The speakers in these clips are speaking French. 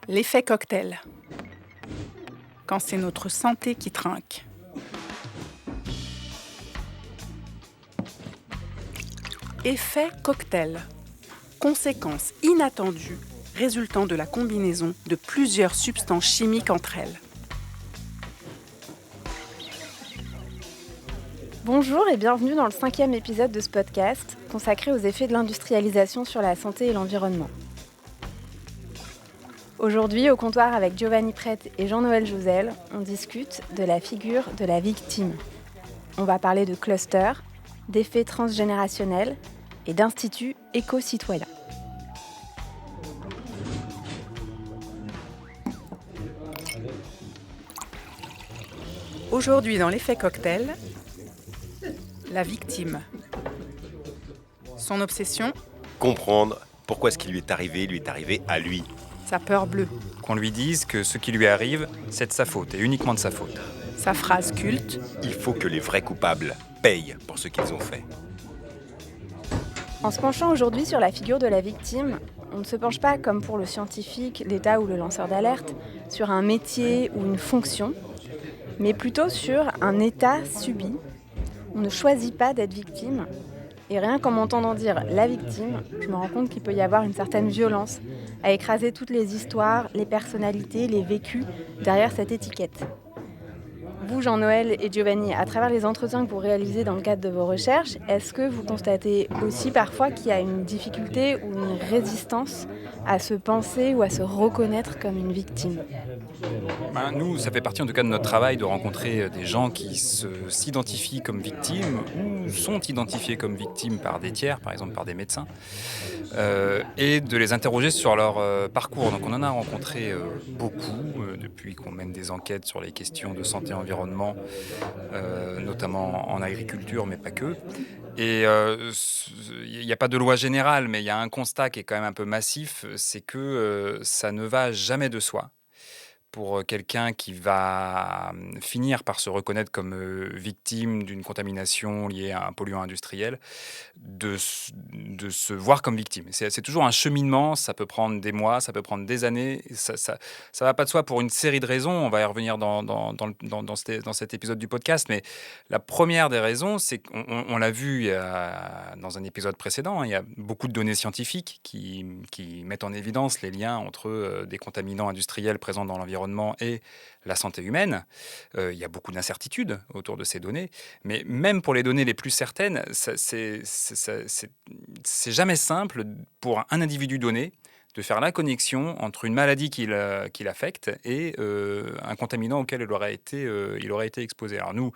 L'effet cocktail. Quand c'est notre santé qui trinque. Effet cocktail. Conséquences inattendues résultant de la combinaison de plusieurs substances chimiques entre elles. Bonjour et bienvenue dans le 5e épisode de ce podcast consacré aux effets de l'industrialisation sur la santé et l'environnement. Aujourd'hui, au comptoir avec Giovanni Prete et Jean-Noël Josel, on discute de la figure de la victime. On va parler de cluster, d'effets transgénérationnels et d'instituts éco-citoyens. Aujourd'hui dans l'effet cocktail, la victime. Son obsession, comprendre pourquoi ce qui lui est arrivé à lui. sa peur bleue. Qu'on lui dise que ce qui lui arrive, c'est de sa faute et uniquement de sa faute. Sa phrase culte, Il faut que les vrais coupables payent pour ce qu'ils ont fait. En se penchant aujourd'hui sur la figure de la victime, on ne se penche pas, comme pour le scientifique, l'État ou le lanceur d'alerte, sur un métier ou une fonction, mais plutôt sur un état subi. On ne choisit pas d'être victime. Et rien qu'en m'entendant dire la victime, je me rends compte qu'il peut y avoir une certaine violence à écraser toutes les histoires, les personnalités, les vécus derrière cette étiquette. Vous, Jean-Noël et Giovanni, à travers les entretiens que vous réalisez dans le cadre de vos recherches, est-ce que vous constatez aussi parfois qu'il y a une difficulté ou une résistance à se penser ou à se reconnaître comme une victime ? Nous, ça fait partie en tout cas de notre travail de rencontrer des gens qui s'identifient comme victimes ou sont identifiés comme victimes par des tiers, par exemple par des médecins, et de les interroger sur leur parcours. Donc on en a rencontré beaucoup depuis qu'on mène des enquêtes sur les questions de santé et environnement, notamment en agriculture, mais pas que. Et il n'y a pas de loi générale, mais il y a un constat qui est quand même un peu massif, c'est que ça ne va jamais de soi pour quelqu'un qui va finir par se reconnaître comme victime d'une contamination liée à un polluant industriel, de se voir comme victime. C'est toujours un cheminement, ça peut prendre des mois, ça peut prendre des années, ça va pas de soi pour une série de raisons, on va y revenir dans cet épisode du podcast, mais la première des raisons, c'est qu'on l'a vu dans un épisode précédent, il y a beaucoup de données scientifiques qui mettent en évidence les liens entre des contaminants industriels présents dans l'environnement et la santé humaine. Il y a beaucoup d'incertitudes autour de ces données, mais même pour les données les plus certaines, c'est jamais simple pour un individu donné de faire la connexion entre une maladie qui l'affecte et un contaminant auquel il aurait été exposé. Alors nous,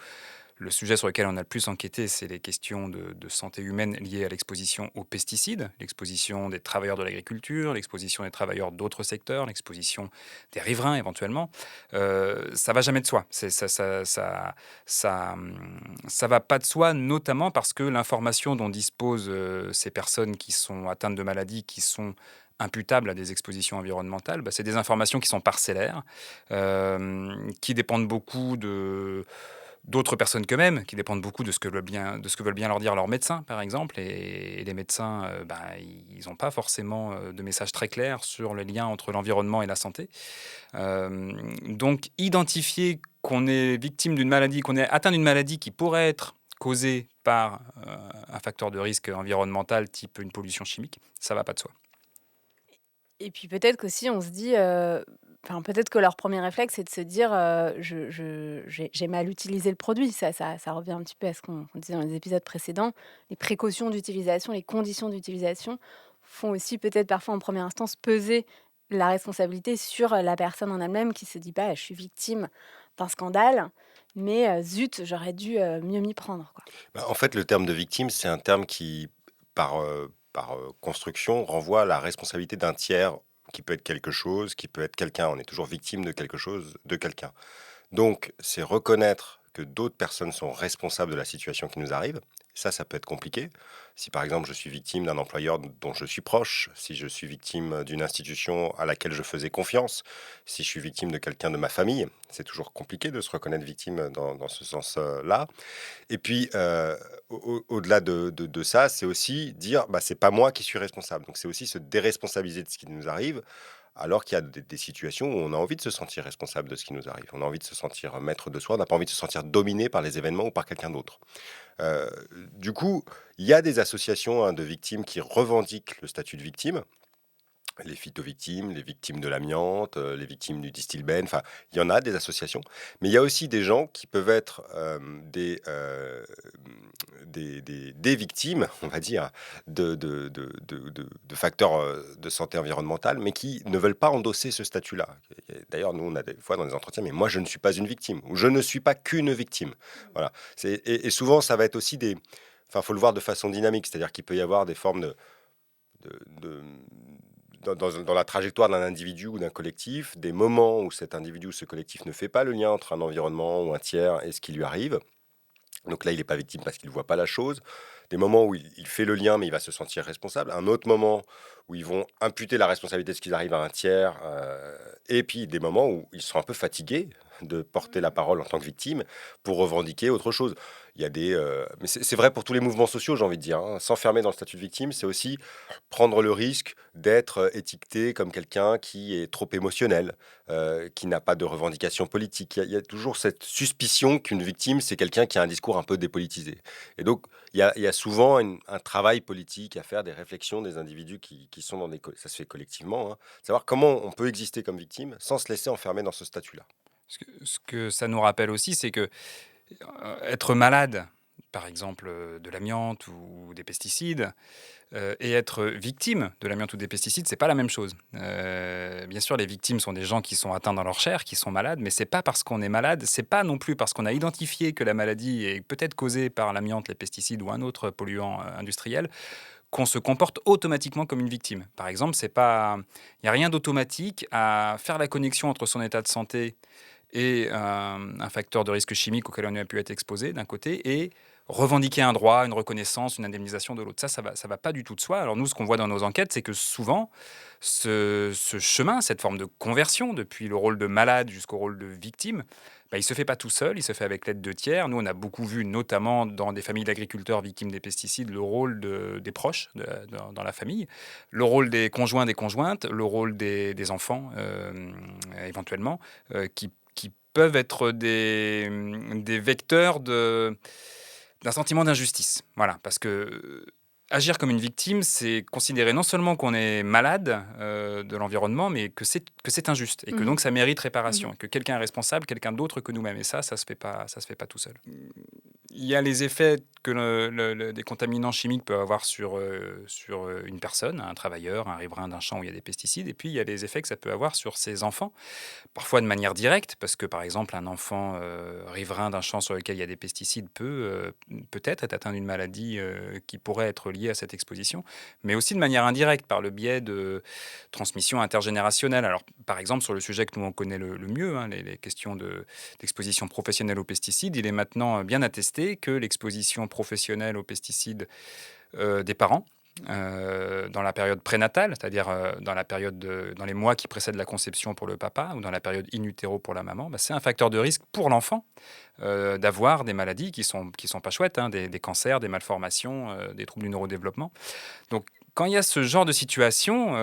le sujet sur lequel on a le plus enquêté, c'est les questions de santé humaine liées à l'exposition aux pesticides, l'exposition des travailleurs de l'agriculture, l'exposition des travailleurs d'autres secteurs, l'exposition des riverains éventuellement. Ça va jamais de soi. Ça va pas de soi, notamment parce que l'information dont disposent ces personnes qui sont atteintes de maladies qui sont imputables à des expositions environnementales, c'est des informations qui sont parcellaires, qui dépendent beaucoup d'autres personnes qu'eux-mêmes, qui dépendent beaucoup de ce que veulent bien leur dire leurs médecins, par exemple. Et les médecins, ils n'ont pas forcément de message très clair sur le lien entre l'environnement et la santé. Donc, identifier qu'on est victime d'une maladie, qu'on est atteint d'une maladie qui pourrait être causée par un facteur de risque environnemental type une pollution chimique, ça ne va pas de soi. Et puis peut-être qu'aussi on se dit, peut-être que leur premier réflexe, c'est de se dire, j'ai mal utilisé le produit. Ça revient un petit peu à ce qu'on disait dans les épisodes précédents. Les précautions d'utilisation, les conditions d'utilisation font aussi peut-être parfois en première instance peser la responsabilité sur la personne en elle-même qui se dit: «Bah, je suis victime d'un scandale, mais zut, j'aurais dû, mieux m'y prendre, quoi». En fait, le terme de victime, c'est un terme qui, par construction, renvoie à la responsabilité d'un tiers qui peut être quelque chose, qui peut être quelqu'un. On est toujours victime de quelque chose, de quelqu'un. Donc, c'est reconnaître que d'autres personnes sont responsables de la situation qui nous arrive. Ça peut être compliqué. Si par exemple je suis victime d'un employeur dont je suis proche, si je suis victime d'une institution à laquelle je faisais confiance, si je suis victime de quelqu'un de ma famille, c'est toujours compliqué de se reconnaître victime dans ce sens-là. Et puis, au-delà de ça, c'est aussi dire, c'est pas moi qui suis responsable. Donc c'est aussi se déresponsabiliser de ce qui nous arrive, alors qu'il y a des situations où on a envie de se sentir responsable de ce qui nous arrive. On a envie de se sentir maître de soi, on n'a pas envie de se sentir dominé par les événements ou par quelqu'un d'autre. Euh, du coup, il y a des associations de victimes qui revendiquent le statut de victime. Les phytovictimes, les victimes de l'amiante, les victimes du distilbène, enfin, il y en a des associations. Mais il y a aussi des gens qui peuvent être des victimes, on va dire, de facteurs de santé environnementale, mais qui ne veulent pas endosser ce statut-là. Et d'ailleurs, nous, on a des fois dans les entretiens, mais moi, je ne suis pas une victime, ou je ne suis pas qu'une victime. Voilà. Et souvent, ça va être aussi des... Enfin, il faut le voir de façon dynamique, c'est-à-dire qu'il peut y avoir des formes de dans la trajectoire d'un individu ou d'un collectif, des moments où cet individu ou ce collectif ne fait pas le lien entre un environnement ou un tiers et ce qui lui arrive. Donc là, il n'est pas victime parce qu'il ne voit pas la chose. Des moments où il fait le lien, mais il va se sentir responsable. Un autre moment où ils vont imputer la responsabilité de ce qui arrive à un tiers. Et puis des moments où ils sont un peu fatigués de porter la parole en tant que victime pour revendiquer autre chose. Il y a mais c'est vrai pour tous les mouvements sociaux, j'ai envie de dire. S'enfermer dans le statut de victime, c'est aussi prendre le risque d'être étiqueté comme quelqu'un qui est trop émotionnel, qui n'a pas de revendication politique. Il y a toujours cette suspicion qu'une victime, c'est quelqu'un qui a un discours un peu dépolitisé. Et donc, il y a souvent un travail politique à faire, des réflexions des individus qui sont dans ça se fait collectivement, savoir comment on peut exister comme victime sans se laisser enfermer dans ce statut-là. Ce que ça nous rappelle aussi, c'est que être malade, par exemple de l'amiante ou des pesticides, et être victime de l'amiante ou des pesticides, c'est pas la même chose. Bien sûr, les victimes sont des gens qui sont atteints dans leur chair, qui sont malades, mais c'est pas parce qu'on est malade, c'est pas non plus parce qu'on a identifié que la maladie est peut-être causée par l'amiante, les pesticides ou un autre polluant industriel qu'on se comporte automatiquement comme une victime. Par exemple, il n'y a rien d'automatique à faire la connexion entre son état de santé et un facteur de risque chimique auquel on a pu être exposé d'un côté, et revendiquer un droit, une reconnaissance, une indemnisation de l'autre. Ça va pas du tout de soi. Alors nous, ce qu'on voit dans nos enquêtes, c'est que souvent, ce chemin, cette forme de conversion, depuis le rôle de malade jusqu'au rôle de victime, il ne se fait pas tout seul, il se fait avec l'aide de tiers. Nous, on a beaucoup vu, notamment dans des familles d'agriculteurs victimes des pesticides, le rôle des proches dans la famille, le rôle des conjoints, des conjointes, le rôle des enfants, éventuellement, qui peuvent être des vecteurs d'un sentiment d'injustice. Voilà, parce que agir comme une victime, c'est considérer non seulement qu'on est malade de l'environnement, mais que c'est injuste et que donc ça mérite réparation, et que quelqu'un est responsable, quelqu'un d'autre que nous-mêmes. Et ça se fait pas tout seul. Il y a les effets que des contaminants chimiques peuvent avoir sur une personne, un travailleur, un riverain d'un champ où il y a des pesticides, et puis il y a les effets que ça peut avoir sur ses enfants, parfois de manière directe, parce que par exemple un enfant riverain d'un champ sur lequel il y a des pesticides peut-être être atteint d'une maladie qui pourrait être liée à cette exposition, mais aussi de manière indirecte par le biais de transmission intergénérationnelle. Alors par exemple sur le sujet que nous on connaît le mieux, les questions d'exposition professionnelle aux pesticides, il est maintenant bien attesté que l'exposition professionnelle aux pesticides des parents dans la période prénatale, c'est-à-dire dans les mois qui précèdent la conception pour le papa ou dans la période in utero pour la maman, c'est un facteur de risque pour l'enfant d'avoir des maladies qui sont pas chouettes, des cancers, des malformations, des troubles du neurodéveloppement. Donc quand il y a ce genre de situation,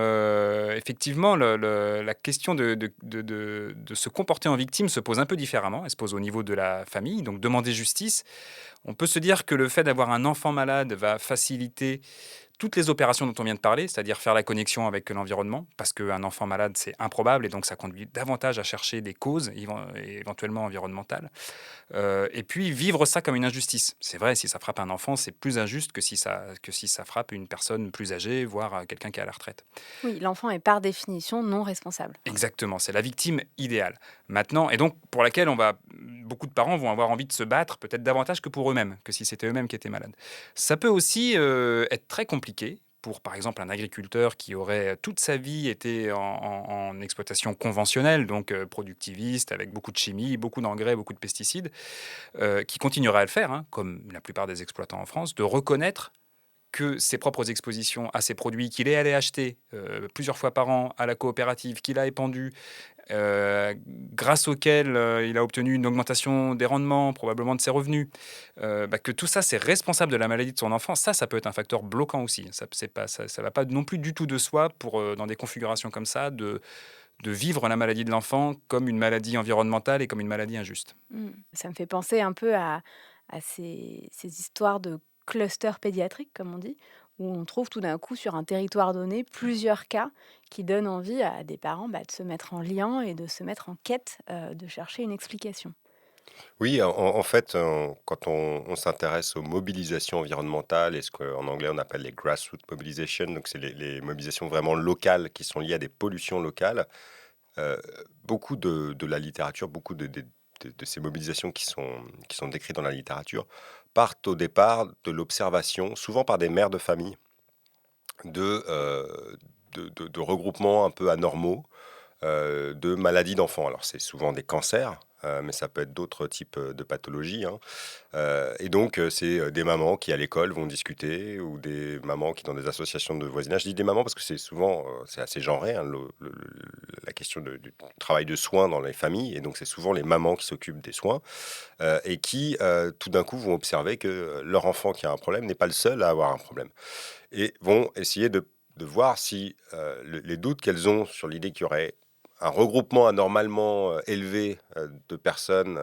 effectivement, la question de se comporter en victime se pose un peu différemment. Elle se pose au niveau de la famille, donc demander justice. On peut se dire que le fait d'avoir un enfant malade va faciliter toutes les opérations dont on vient de parler, c'est-à-dire faire la connexion avec l'environnement, parce qu'un enfant malade, c'est improbable, et donc ça conduit davantage à chercher des causes éventuellement environnementales. Et puis vivre ça comme une injustice. C'est vrai, si ça frappe un enfant, c'est plus injuste que si ça frappe une personne plus âgée, voire quelqu'un qui est à la retraite. Oui, l'enfant est par définition non responsable. Exactement, c'est la victime idéale. Maintenant, et donc pour laquelle beaucoup de parents vont avoir envie de se battre, peut-être davantage que pour eux-mêmes, que si c'était eux-mêmes qui étaient malades. Ça peut aussi être très compliqué pour, par exemple, un agriculteur qui aurait toute sa vie été en exploitation conventionnelle, donc productiviste, avec beaucoup de chimie, beaucoup d'engrais, beaucoup de pesticides, qui continuerait à le faire, comme la plupart des exploitants en France, de reconnaître que ses propres expositions à ces produits qu'il est allé acheter plusieurs fois par an à la coopérative, qu'il a épandu, grâce auquel il a obtenu une augmentation des rendements, probablement de ses revenus, que tout ça, c'est responsable de la maladie de son enfant, ça peut être un facteur bloquant aussi. Ça ne va pas non plus du tout de soi, dans des configurations comme ça, de vivre la maladie de l'enfant comme une maladie environnementale et comme une maladie injuste. Ça me fait penser un peu à ces histoires de clusters pédiatriques, comme on dit, où on trouve tout d'un coup sur un territoire donné plusieurs cas qui donnent envie à des parents de se mettre en lien et de se mettre en quête de chercher une explication. Oui, en fait, quand on s'intéresse aux mobilisations environnementales et ce qu'en anglais on appelle les grassroots mobilization, donc c'est les mobilisations vraiment locales qui sont liées à des pollutions locales, beaucoup de la littérature, beaucoup de ces mobilisations qui sont décrites dans la littérature, partent au départ de l'observation, souvent par des mères de famille, de regroupements un peu anormaux, de maladies d'enfants. Alors, c'est souvent des cancers, mais ça peut être d'autres types de pathologies, hein. Et donc, c'est des mamans qui, à l'école, vont discuter, ou des mamans qui, dans des associations de voisinage, je dis des mamans parce que c'est souvent, c'est assez genré, hein, la question du travail de soins dans les familles. Et donc, c'est souvent les mamans qui s'occupent des soins et qui, tout d'un coup, vont observer que leur enfant qui a un problème n'est pas le seul à avoir un problème. Et vont essayer de voir si les doutes qu'elles ont sur l'idée qu'il y aurait un regroupement anormalement élevé de personnes,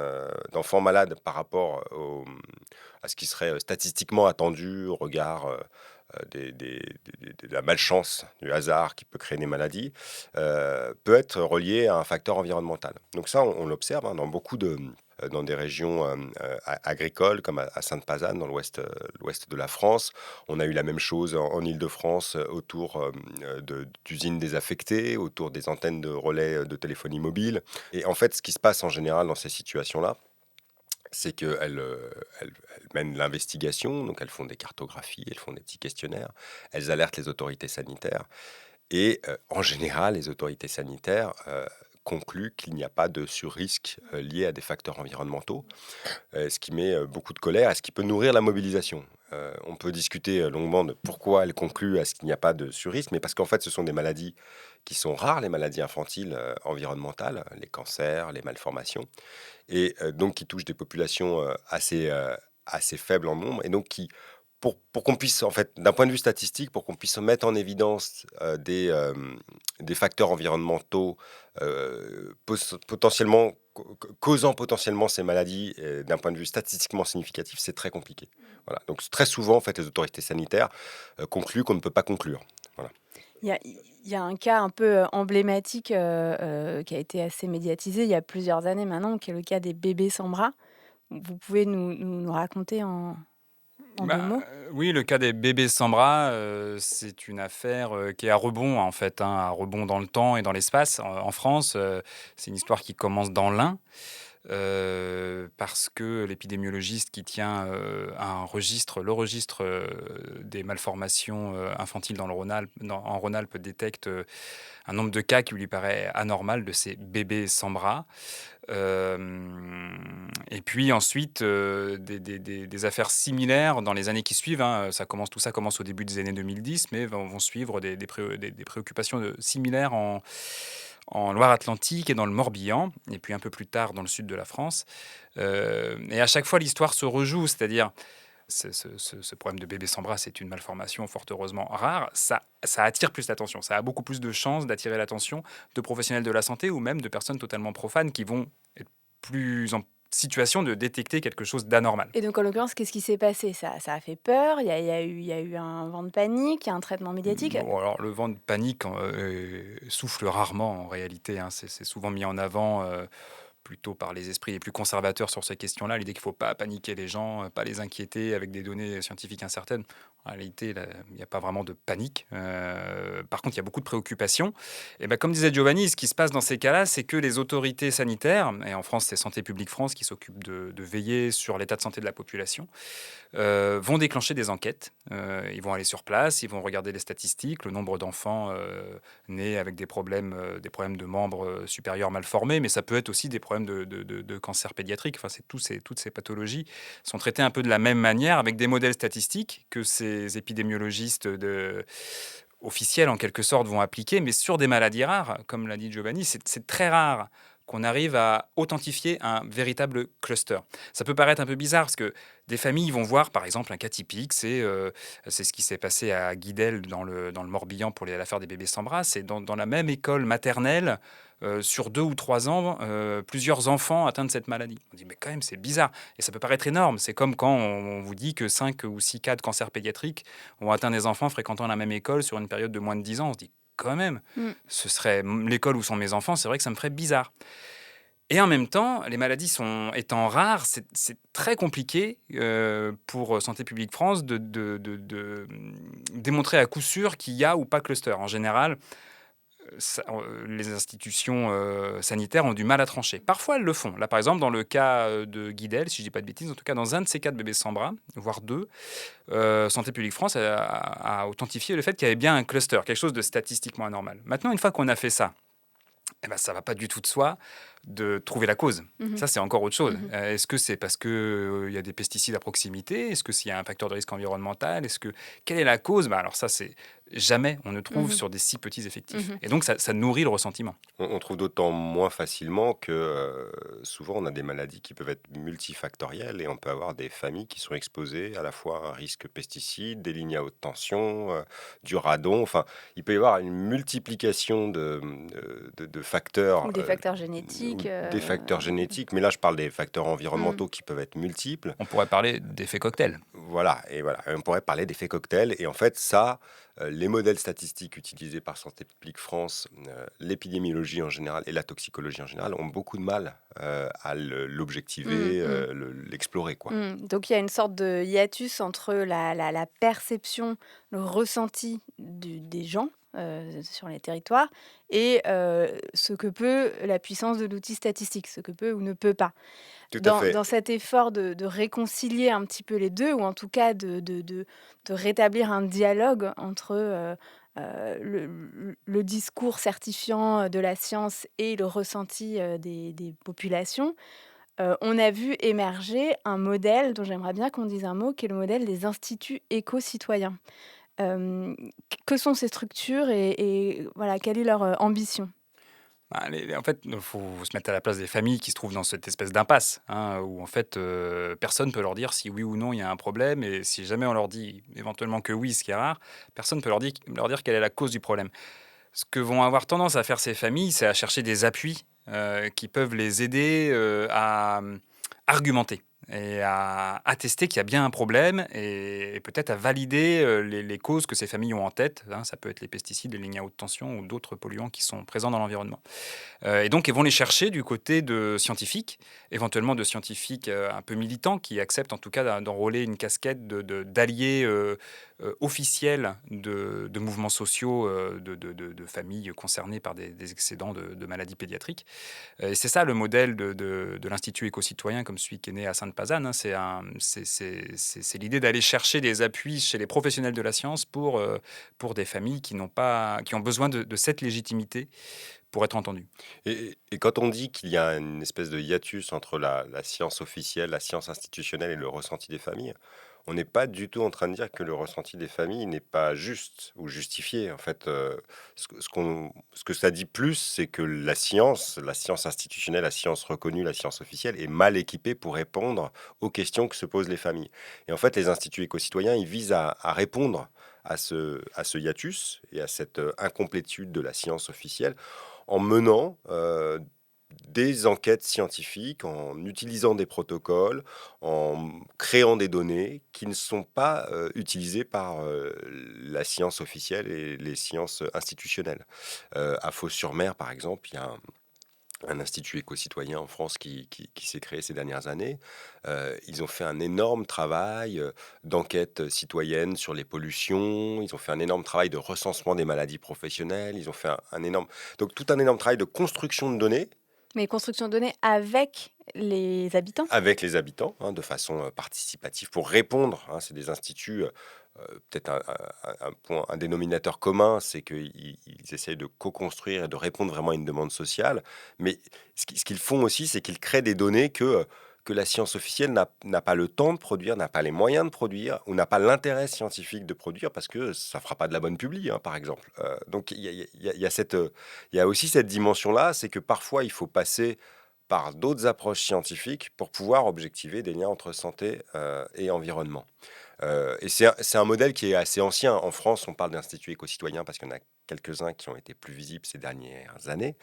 d'enfants malades par rapport à ce qui serait statistiquement attendu au regard de la malchance, du hasard qui peut créer des maladies, peut être relié à un facteur environnemental. Donc ça, on l'observe, hein, dans des régions agricoles comme à Sainte-Pazanne, dans l'ouest de la France. On a eu la même chose en Île-de-France autour d'usines désaffectées, autour des antennes de relais de téléphonie mobile. Et en fait, ce qui se passe en général dans ces situations-là, c'est qu'elles mènent l'investigation, donc elles font des cartographies, elles font des petits questionnaires, elles alertent les autorités sanitaires. Et en général, les autorités sanitaires concluent qu'il n'y a pas de surrisque lié à des facteurs environnementaux, ce qui met beaucoup de colère et ce qui peut nourrir la mobilisation. On peut discuter longuement de pourquoi elle conclut à ce qu'il n'y a pas de surrisque, mais parce qu'en fait, ce sont des maladies qui sont rares, les maladies infantiles environnementales, les cancers, les malformations, et donc qui touchent des populations assez faibles en nombre, et donc pour qu'on puisse, en fait, d'un point de vue statistique, pour qu'on puisse mettre en évidence des facteurs environnementaux potentiellement causant potentiellement ces maladies d'un point de vue statistiquement significatif, c'est très compliqué. Voilà. Donc très souvent, en fait, les autorités sanitaires concluent qu'on ne peut pas conclure. Voilà. Il y a un cas un peu emblématique qui a été assez médiatisé il y a plusieurs années maintenant, qui est le cas des bébés sans bras. Vous pouvez nous raconter en 2 mots? Oui, le cas des bébés sans bras, c'est une affaire qui est à rebond, en fait, hein, à rebond dans le temps et dans l'espace. En France, c'est une histoire qui commence dans l'Ain, parce que l'épidémiologiste qui tient le registre des malformations infantiles dans le Rhône-Alpes, en Rhône-Alpes, détecte un nombre de cas qui lui paraît anormal de ces bébés sans bras. Et puis ensuite, des affaires similaires dans les années qui suivent, hein. Tout ça commence au début des années 2010, mais vont suivre des préoccupations similaires en Loire-Atlantique et dans le Morbihan, et puis un peu plus tard dans le sud de la France. Et à chaque fois, l'histoire se rejoue, c'est-à-dire ce problème de bébé sans bras, c'est une malformation fort heureusement rare. Ça attire plus l'attention. Ça a beaucoup plus de chances d'attirer l'attention de professionnels de la santé ou même de personnes totalement profanes qui vont être plus en situation de détecter quelque chose d'anormal. Et donc, en l'occurrence, qu'est-ce qui s'est passé? Ça a fait peur, il y a eu un vent de panique, il y a un traitement médiatique? Bon, alors, le vent de panique souffle rarement en réalité, hein. C'est souvent mis en avant plutôt par les esprits les plus conservateurs sur ces questions-là, l'idée qu'il ne faut pas paniquer les gens, pas les inquiéter avec des données scientifiques incertaines. En réalité, il n'y a pas vraiment de panique. Par contre, il y a beaucoup de préoccupations. Et ben, comme disait Giovanni, ce qui se passe dans ces cas-là, c'est que les autorités sanitaires, et en France, c'est Santé publique France qui s'occupe de veiller sur l'état de santé de la population, vont déclencher des enquêtes. Ils vont aller sur place, ils vont regarder les statistiques, le nombre d'enfants nés avec des problèmes de membres supérieurs mal formés, mais ça peut être aussi des problèmes de cancer pédiatrique. Enfin, toutes ces pathologies sont traitées un peu de la même manière, avec des modèles statistiques que ces épidémiologistes officiels en quelque sorte vont appliquer, mais sur des maladies rares, comme l'a dit Giovanni, c'est très rare qu'on arrive à authentifier un véritable cluster. Ça peut paraître un peu bizarre parce que des familles vont voir par exemple un cas typique, c'est ce qui s'est passé à Guidel dans le Morbihan pour l'affaire des bébés sans bras, c'est dans la même école maternelle, sur 2 ou 3 ans, plusieurs enfants atteints de cette maladie. On dit mais quand même c'est bizarre et ça peut paraître énorme, c'est comme quand on vous dit que 5 ou 6 cas de cancer pédiatrique ont atteint des enfants fréquentant la même école sur une période de moins de 10 ans, on se dit quand même, ce serait l'école où sont mes enfants, c'est vrai que ça me ferait bizarre. Et en même temps, les maladies étant rares, c'est très compliqué pour Santé publique France de démontrer à coup sûr qu'il y a ou pas cluster. En général, les institutions sanitaires ont du mal à trancher. Parfois, elles le font. Là, par exemple, dans le cas de Guidel, si je ne dis pas de bêtises, en tout cas dans un de ces cas de bébés sans bras, voire deux, Santé publique France a authentifié le fait qu'il y avait bien un cluster, quelque chose de statistiquement anormal. Maintenant, une fois qu'on a fait ça, eh ben, ça ne va pas du tout de soi de trouver la cause. Ça, c'est encore autre chose. Est-ce que c'est parce qu'il y a des pesticides à proximité? Est-ce que s'il y a un facteur de risque environnemental? Quelle est la cause? Alors ça, c'est jamais on ne trouve sur des si petits effectifs. Et donc, ça nourrit le ressentiment. On trouve d'autant moins facilement que souvent on a des maladies qui peuvent être multifactorielles et on peut avoir des familles qui sont exposées à la fois à un risque pesticide, des lignes à haute tension, du radon. Enfin, il peut y avoir une multiplication de facteurs. Ou des facteurs génétiques. Des facteurs génétiques, mais là je parle des facteurs environnementaux qui peuvent être multiples. On pourrait parler d'effets cocktail. Voilà, on pourrait parler d'effets cocktail. Et en fait, ça, les modèles statistiques utilisés par Santé publique France, l'épidémiologie en général et la toxicologie en général ont beaucoup de mal à l'objectiver, l'explorer, quoi. Donc il y a une sorte de hiatus entre la perception, le ressenti des gens sur les territoires et ce que peut la puissance de l'outil statistique, ce que peut ou ne peut pas. Tout à fait. Dans cet effort de réconcilier un petit peu les deux, ou en tout cas de rétablir un dialogue entre le discours certifiant de la science et le ressenti des populations, on a vu émerger un modèle dont j'aimerais bien qu'on dise un mot, qui est le modèle des instituts éco-citoyens. Que sont ces structures et voilà, quelle est leur ambition? En fait, il faut se mettre à la place des familles qui se trouvent dans cette espèce d'impasse, où en fait, personne ne peut leur dire si oui ou non il y a un problème. Et si jamais on leur dit éventuellement que oui, ce qui est rare, personne ne peut leur dire quelle est la cause du problème. Ce que vont avoir tendance à faire ces familles, c'est à chercher des appuis qui peuvent les aider à argumenter et à attester qu'il y a bien un problème et peut-être à valider les causes que ces familles ont en tête. Ça peut être les pesticides, les lignes à haute tension ou d'autres polluants qui sont présents dans l'environnement. Et donc, ils vont les chercher du côté de scientifiques, éventuellement de scientifiques un peu militants qui acceptent en tout cas d'enrôler une casquette d'alliés officiels de mouvements sociaux, de familles concernées par des excédents de maladies pédiatriques. Et c'est ça le modèle de l'Institut éco-citoyen comme celui qui est né à Sainte-Pazanne. C'est l'idée d'aller chercher des appuis chez les professionnels de la science pour des familles qui ont besoin de cette légitimité pour être entendues. Et quand on dit qu'il y a une espèce de hiatus entre la science officielle, la science institutionnelle et le ressenti des familles, on n'est pas du tout en train de dire que le ressenti des familles n'est pas juste ou justifié. En fait, ce que ça dit plus, c'est que la science institutionnelle, la science reconnue, la science officielle est mal équipée pour répondre aux questions que se posent les familles. Et en fait, les instituts éco-citoyens, ils visent à répondre à ce hiatus et à cette incomplétude de la science officielle en menant des enquêtes scientifiques, en utilisant des protocoles, en créant des données qui ne sont pas utilisées par la science officielle et les sciences institutionnelles. À Fos-sur-Mer, par exemple, il y a un institut éco-citoyen en France qui s'est créé ces dernières années. Ils ont fait un énorme travail d'enquête citoyenne sur les pollutions. Ils ont fait un énorme travail de recensement des maladies professionnelles. Ils ont fait tout un énorme travail de construction de données. Mais construction de données avec les habitants? Avec les habitants, de façon participative, pour répondre. C'est des instituts, peut-être un dénominateur commun, c'est qu'ils essayent de co-construire et de répondre vraiment à une demande sociale. Mais ce qu'ils font aussi, c'est qu'ils créent des données que que la science officielle n'a pas le temps de produire, n'a pas les moyens de produire, ou n'a pas l'intérêt scientifique de produire, parce que ça ne fera pas de la bonne publi, hein, par exemple. Donc il y a aussi cette dimension-là, c'est que parfois il faut passer par d'autres approches scientifiques pour pouvoir objectiver des liens entre santé et environnement. Et c'est un modèle qui est assez ancien. En France, on parle d'instituts éco-citoyens parce qu'il y en a quelques-uns qui ont été plus visibles ces dernières années.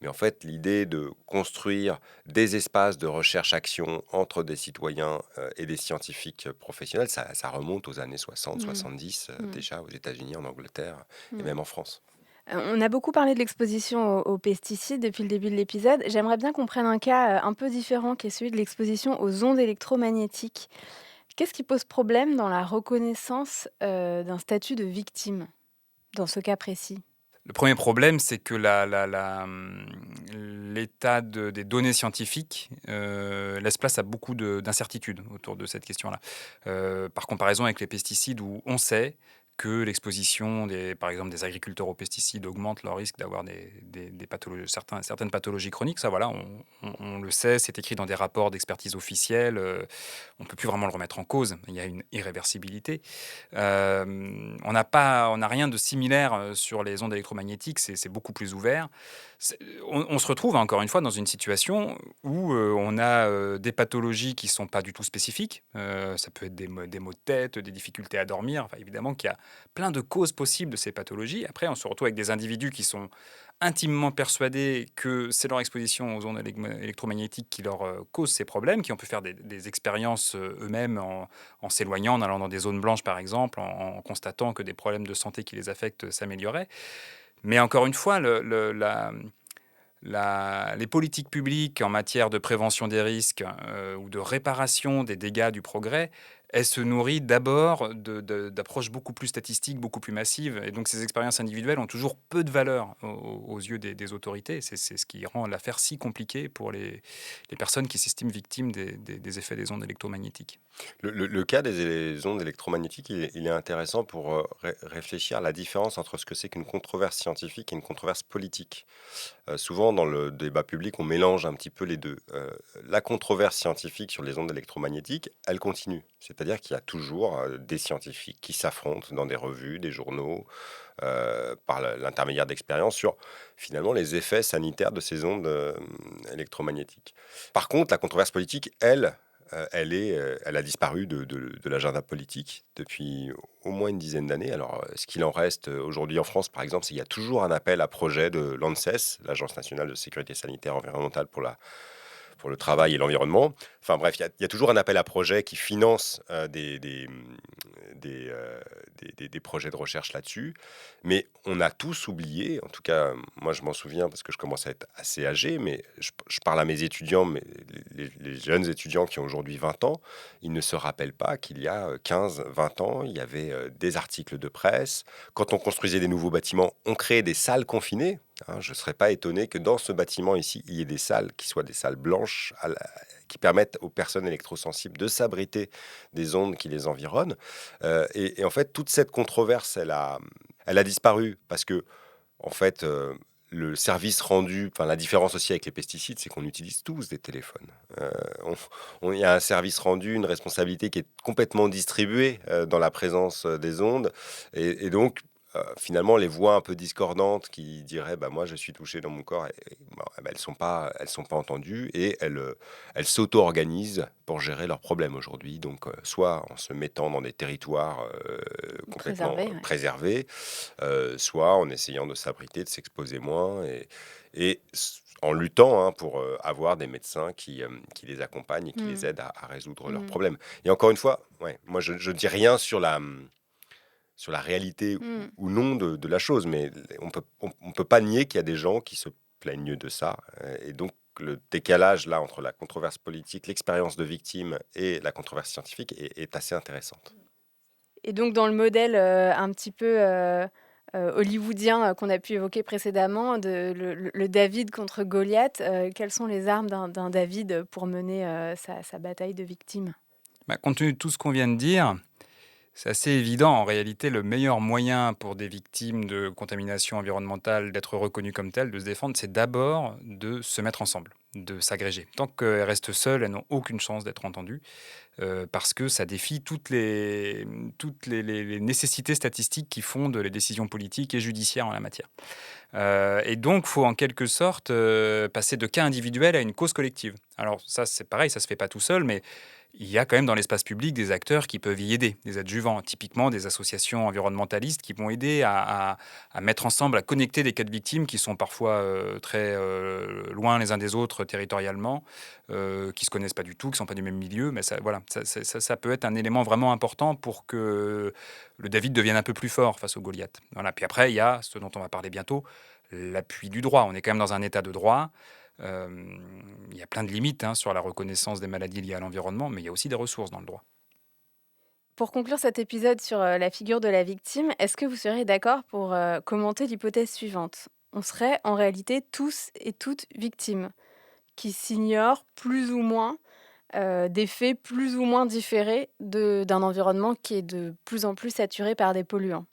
Mais en fait, l'idée de construire des espaces de recherche-action entre des citoyens et des scientifiques professionnels, ça remonte aux années 60, 70, déjà aux États-Unis, en Angleterre et même en France. On a beaucoup parlé de l'exposition aux pesticides depuis le début de l'épisode. J'aimerais bien qu'on prenne un cas un peu différent, qui est celui de l'exposition aux ondes électromagnétiques. Qu'est-ce qui pose problème dans la reconnaissance d'un statut de victime, dans ce cas précis? Le premier problème, c'est que l'état des données scientifiques laisse place à beaucoup d'incertitudes autour de cette question-là. Par comparaison avec les pesticides, où on sait que l'exposition, par exemple, des agriculteurs aux pesticides augmente leur risque d'avoir des pathologies, certaines pathologies chroniques. Ça, voilà, on le sait, c'est écrit dans des rapports d'expertise officiels. On ne peut plus vraiment le remettre en cause. Il y a une irréversibilité. On n'a rien de similaire sur les ondes électromagnétiques. C'est beaucoup plus ouvert. On se retrouve encore une fois dans une situation où on a des pathologies qui ne sont pas du tout spécifiques. Ça peut être des maux de tête, des difficultés à dormir. Enfin, évidemment qu'il y a plein de causes possibles de ces pathologies. Après, on se retrouve avec des individus qui sont intimement persuadés que c'est leur exposition aux ondes électromagnétiques qui leur cause ces problèmes, qui ont pu faire des expériences eux-mêmes en s'éloignant, en allant dans des zones blanches par exemple, en constatant que des problèmes de santé qui les affectent s'amélioraient. Mais encore une fois, les politiques publiques en matière de prévention des risques ou de réparation des dégâts du progrès, elles se nourrissent d'abord d'approches beaucoup plus statistiques, beaucoup plus massives. Et donc ces expériences individuelles ont toujours peu de valeur aux yeux des autorités. C'est ce qui rend l'affaire si compliquée pour les personnes qui s'estiment victimes des effets des ondes électromagnétiques. Le cas des ondes électromagnétiques, il est intéressant pour réfléchir à la différence entre ce que c'est qu'une controverse scientifique et une controverse politique. Souvent, dans le débat public, on mélange un petit peu les deux. La controverse scientifique sur les ondes électromagnétiques, elle continue. C'est-à-dire qu'il y a toujours des scientifiques qui s'affrontent dans des revues, des journaux, par l'intermédiaire d'expériences sur finalement les effets sanitaires de ces ondes électromagnétiques. Par contre, la controverse politique, elle a disparu de l'agenda politique depuis au moins une dizaine d'années. Alors, ce qu'il en reste aujourd'hui en France, par exemple, c'est qu'il y a toujours un appel à projet de l'ANSES, l'Agence nationale de sécurité sanitaire environnementale pour le travail et l'environnement. Enfin bref, il y a toujours un appel à projet qui finance des projets de recherche là-dessus. Mais on a tous oublié, en tout cas, moi je m'en souviens parce que je commence à être assez âgé, mais je parle à mes étudiants, mais les jeunes étudiants qui ont aujourd'hui 20 ans, ils ne se rappellent pas qu'il y a 15-20 ans, il y avait des articles de presse. Quand on construisait des nouveaux bâtiments, on créait des salles confinées. Je ne serais pas étonné que dans ce bâtiment ici, il y ait des salles qui soient des salles blanches qui permettent aux personnes électrosensibles de s'abriter des ondes qui les environnent. Et en fait, toute cette controverse, elle a disparu parce que, en fait, le service rendu, enfin la différence aussi avec les pesticides, c'est qu'on utilise tous des téléphones. Il y a un service rendu, une responsabilité qui est complètement distribuée dans la présence des ondes. Et donc, finalement, les voix un peu discordantes qui diraient moi je suis touché dans mon corps, elles sont pas entendues et elles s'auto-organisent pour gérer leurs problèmes aujourd'hui. Donc, soit en se mettant dans des territoires complètement préservés, soit en essayant de s'abriter, de s'exposer moins et en luttant pour avoir des médecins qui les accompagnent et qui les aident à résoudre leurs problèmes. Et encore une fois, moi je ne dis rien sur la réalité ou non de la chose, mais on peut pas nier qu'il y a des gens qui se plaignent de ça. Et donc, le décalage là entre la controverse politique, l'expérience de victime et la controverse scientifique est assez intéressante. Et donc, dans le modèle un petit peu hollywoodien qu'on a pu évoquer précédemment, le David contre Goliath, quelles sont les armes d'un David pour mener sa bataille de victime ? Compte tenu de tout ce qu'on vient de dire, C'est assez évident. En réalité, le meilleur moyen pour des victimes de contamination environnementale d'être reconnues comme telles, de se défendre, c'est d'abord de se mettre ensemble, de s'agréger. Tant qu'elles restent seules, elles n'ont aucune chance d'être entendues, parce que ça défie toutes les nécessités statistiques qui fondent les décisions politiques et judiciaires en la matière. Et donc, il faut en quelque sorte passer de cas individuels à une cause collective. Alors ça, c'est pareil, ça ne se fait pas tout seul, mais il y a quand même dans l'espace public des acteurs qui peuvent y aider, des adjuvants, typiquement des associations environnementalistes qui vont aider à mettre ensemble, à connecter des cas de victimes qui sont parfois très loin les uns des autres territorialement, qui ne se connaissent pas du tout, qui ne sont pas du même milieu, mais ça, voilà, ça peut être un élément vraiment important pour que le David devienne un peu plus fort face au Goliath. Voilà. Puis après, il y a ce dont on va parler bientôt, l'appui du droit. On est quand même dans un état de droit. Il y a plein de limites sur la reconnaissance des maladies liées à l'environnement, mais il y a aussi des ressources dans le droit. Pour conclure cet épisode sur la figure de la victime, est-ce que vous seriez d'accord pour commenter l'hypothèse suivante? On serait en réalité tous et toutes victimes, qui s'ignorent plus ou moins des faits plus ou moins différés d'un environnement qui est de plus en plus saturé par des polluants.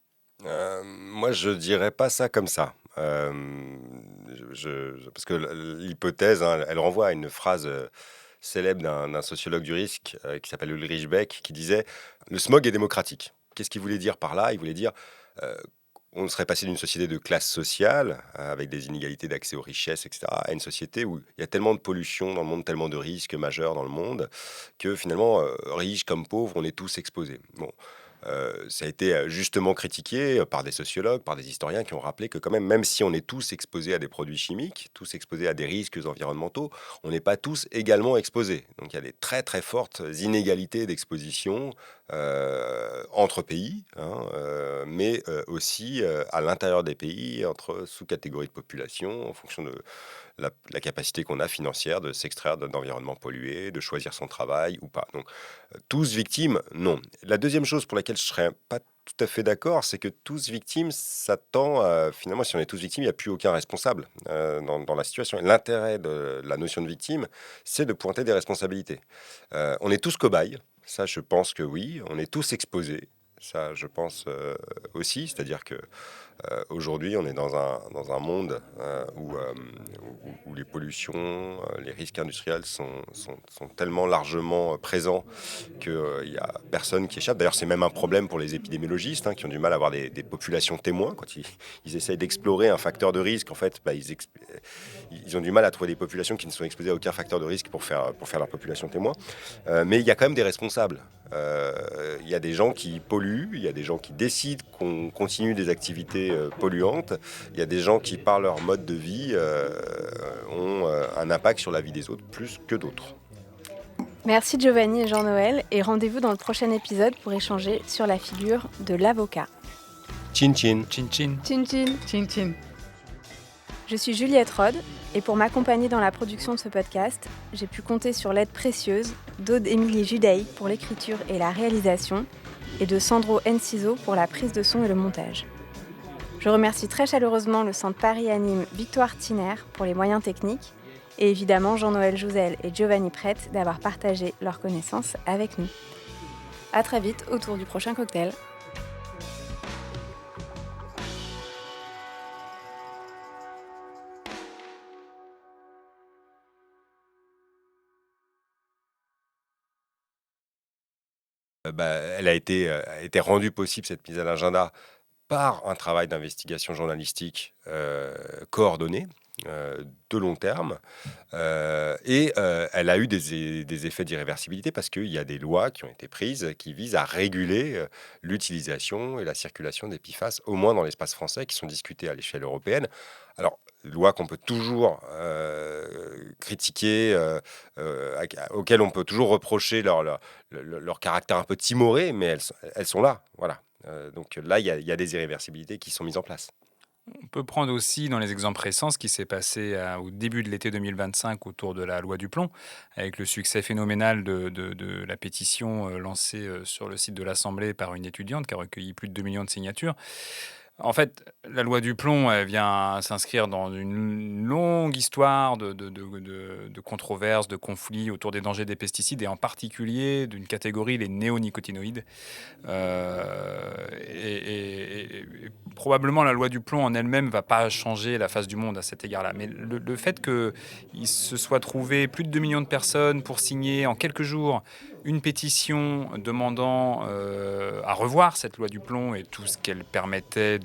Moi, je dirais pas ça comme ça. Parce que l'hypothèse, elle renvoie à une phrase célèbre d'un sociologue du risque qui s'appelle Ulrich Beck, qui disait « Le smog est démocratique ». Qu'est-ce qu'il voulait dire par là? Il voulait dire euh, on serait passé d'une société de classe sociale, avec des inégalités d'accès aux richesses, etc., à une société où il y a tellement de pollution dans le monde, tellement de risques majeurs dans le monde, que finalement, riches comme pauvres, on est tous exposés. Bon. Ça a été justement critiqué par des sociologues, par des historiens qui ont rappelé que quand même si on est tous exposés à des produits chimiques, tous exposés à des risques environnementaux, on n'est pas tous également exposés. Donc il y a des très très fortes inégalités d'exposition entre pays, mais aussi à l'intérieur des pays, entre sous-catégories de population, en fonction de la capacité qu'on a financière de s'extraire d'environnements pollués, de choisir son travail ou pas. Donc, tous victimes, non. La deuxième chose pour laquelle je ne serais pas tout à fait d'accord, c'est que tous victimes, ça tend finalement, si on est tous victimes, il n'y a plus aucun responsable dans la situation. Et l'intérêt de la notion de victime, c'est de pointer des responsabilités. On est tous cobayes, ça je pense que oui. On est tous exposés, ça je pense aussi. C'est-à-dire que aujourd'hui, on est dans un monde où les pollutions, les risques industriels sont tellement largement présents qu'il n'y a personne qui échappe. D'ailleurs, c'est même un problème pour les épidémiologistes qui ont du mal à avoir des populations témoins. Quand ils essayent d'explorer un facteur de risque, en fait, ils ont du mal à trouver des populations qui ne sont exposées à aucun facteur de risque pour faire leur population témoin. Mais il y a quand même des responsables. Il y a des gens qui polluent, il y a des gens qui décident qu'on continue des activités polluantes, il y a des gens qui, par leur mode de vie, ont un impact sur la vie des autres plus que d'autres. Merci Giovanni et Jean-Noël, et rendez-vous dans le prochain épisode pour échanger sur la figure de l'avocat. Chin chin. Chin chin. Chin chin. Chin chin. Je suis Juliette Rode, et pour m'accompagner dans la production de ce podcast, j'ai pu compter sur l'aide précieuse d'Aude-Émilie Judei pour l'écriture et la réalisation, et de Sandro Enciso pour la prise de son et le montage. Je remercie très chaleureusement le Centre Paris-Anime Victoire Tiner pour les moyens techniques, et évidemment Jean-Noël Jouzel et Giovanni Prette d'avoir partagé leurs connaissances avec nous. À très vite autour du prochain cocktail. Elle a été rendue possible, cette mise à l'agenda, par un travail d'investigation journalistique coordonné, de long terme. Et elle a eu des effets d'irréversibilité parce qu'il y a des lois qui ont été prises qui visent à réguler l'utilisation et la circulation des PFAS, au moins dans l'espace français, qui sont discutées à l'échelle européenne. Alors, lois qu'on peut toujours critiquer, auxquelles on peut toujours reprocher leur caractère un peu timoré, mais elles sont là. Voilà. Donc là, il y a des irréversibilités qui sont mises en place. On peut prendre aussi dans les exemples récents ce qui s'est passé au début de l'été 2025 autour de la loi du plomb, avec le succès phénoménal de la pétition lancée sur le site de l'Assemblée par une étudiante qui a recueilli plus de 2 millions de signatures. En fait, la loi du plomb, elle vient s'inscrire dans une longue histoire de controverses, de conflits autour des dangers des pesticides et en particulier d'une catégorie, les néonicotinoïdes. Et probablement la loi du plomb en elle-même ne va pas changer la face du monde à cet égard-là. Mais le fait qu'il se soit trouvé plus de 2 millions de personnes pour signer en quelques jours une pétition demandant à revoir cette loi du plomb et tout ce qu'elle permettait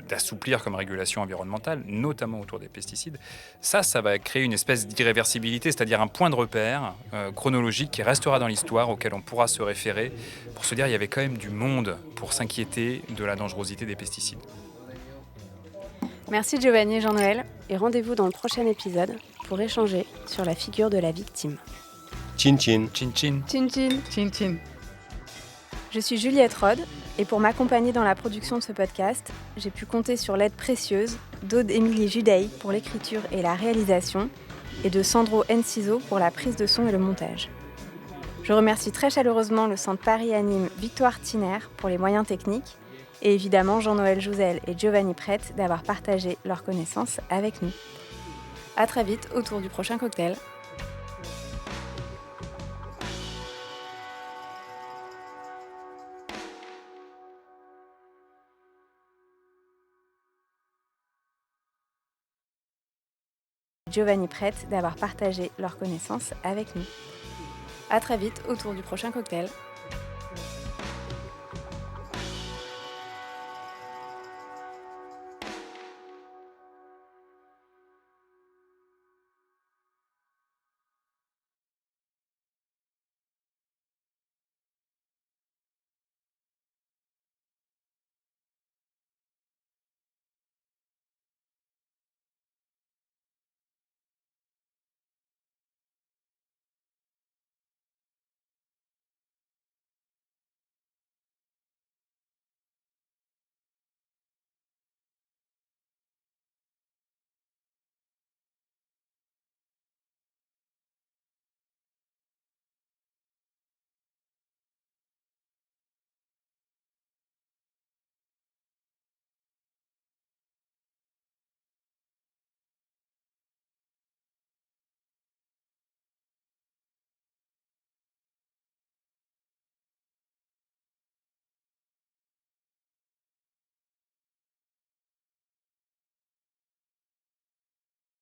d'assouplir comme régulation environnementale, notamment autour des pesticides, ça va créer une espèce d'irréversibilité, c'est-à-dire un point de repère chronologique qui restera dans l'histoire, auquel on pourra se référer pour se dire qu'il y avait quand même du monde pour s'inquiéter de la dangerosité des pesticides. Merci Giovanni et Jean-Noël, et rendez-vous dans le prochain épisode pour échanger sur la figure de la victime. Chin chin. Chin chin. Chin chin. Chin chin. Je suis Juliette Rode, et pour m'accompagner dans la production de ce podcast, j'ai pu compter sur l'aide précieuse d'Aude-Émilie Judei pour l'écriture et la réalisation, et de Sandro Enciso pour la prise de son et le montage. Je remercie très chaleureusement le Centre Paris-Anime Victoire Thiner pour les moyens techniques, et évidemment Jean-Noël Jouzel et Giovanni Prette d'avoir partagé leurs connaissances avec nous. À très vite autour du prochain cocktail. Giovanni Prette d'avoir partagé leurs connaissances avec nous. À très vite autour du prochain cocktail.